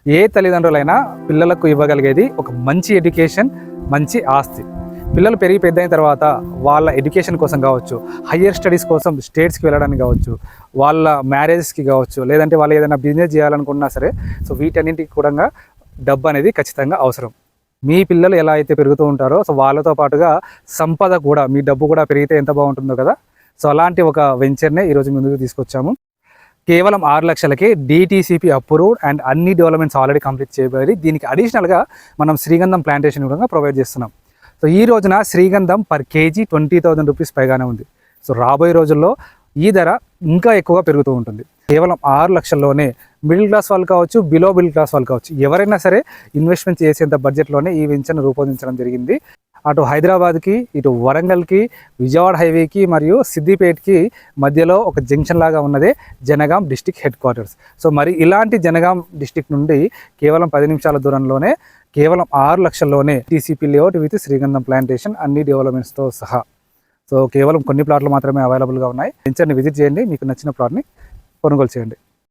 ఏ తల్లిదండ్రులైనా పిల్లలకు ఇవ్వగలిగేది ఒక మంచి ఎడ్యుకేషన్, మంచి ఆస్తి. పిల్లలు పెరిగి పెద్ద అయిన తర్వాత వాళ్ళ ఎడ్యుకేషన్ కోసం కావచ్చు, హయ్యర్ స్టడీస్ కోసం స్టేట్స్కి వెళ్ళడానికి కావచ్చు, వాళ్ళ మ్యారేజెస్కి కావచ్చు, లేదంటే వాళ్ళు ఏదైనా బిజినెస్ చేయాలనుకున్నా సరే, సో వీటన్నింటికి కూడా డబ్బు అనేది ఖచ్చితంగా అవసరం. మీ పిల్లలు ఎలా అయితే పెరుగుతూ ఉంటారో, సో వాళ్ళతో పాటుగా సంపద కూడా, మీ డబ్బు కూడా పెరిగితే ఎంత బాగుంటుందో కదా. సో అలాంటి ఒక వెంచర్నే ఈరోజు ముందుకు తీసుకొచ్చాము. కేవలం 6 లక్షలకి DTCP అప్రూవ్డ్ అండ్ అన్ని డెవలప్మెంట్స్ ఆల్రెడీ కంప్లీట్ చేయబడి, దీనికి అడిషనల్గా మనం శ్రీగంధం ప్లాంటేషన్ కూడా ప్రొవైడ్ చేస్తున్నాం. సో ఈ రోజున శ్రీగంధం పర్ కేజీ 20,000 రూపీస్ పైగానే ఉంది. సో రాబోయే రోజుల్లో ఈ ధర ఇంకా ఎక్కువగా పెరుగుతూ ఉంటుంది. కేవలం 6 లక్షల్లోనే మిడిల్ క్లాస్ వాళ్ళు కావచ్చు, బిలో మిడిల్ క్లాస్ వాళ్ళు కావచ్చు, ఎవరైనా సరే ఇన్వెస్ట్మెంట్ చేసేంత బడ్జెట్లోనే ఈ వెంచర్ను రూపొందించడం జరిగింది. అటు హైదరాబాద్కి, ఇటు వరంగల్కి, విజయవాడ హైవేకి మరియు సిద్దిపేటకి మధ్యలో ఒక జంక్షన్ లాగా ఉన్నదే Jangaon district head quarters. So మరి ఇలాంటి జనగాం డిస్టిక్ నుండి కేవలం 10 నిమిషాల దూరంలోనే, కేవలం 6 లక్షల్లోనే TCP లేఅవుట్ విత్ శ్రీగంధం ప్లాంటేషన్ అన్ని డెవలప్మెంట్స్తో సహా. సో కేవలం కొన్ని ప్లాట్లు మాత్రమే అవైలబుల్గా ఉన్నాయి. వెంచర్ని విజిట్ చేయండి, మీకు నచ్చిన ప్లాట్ని కొనుగోలు చేయండి.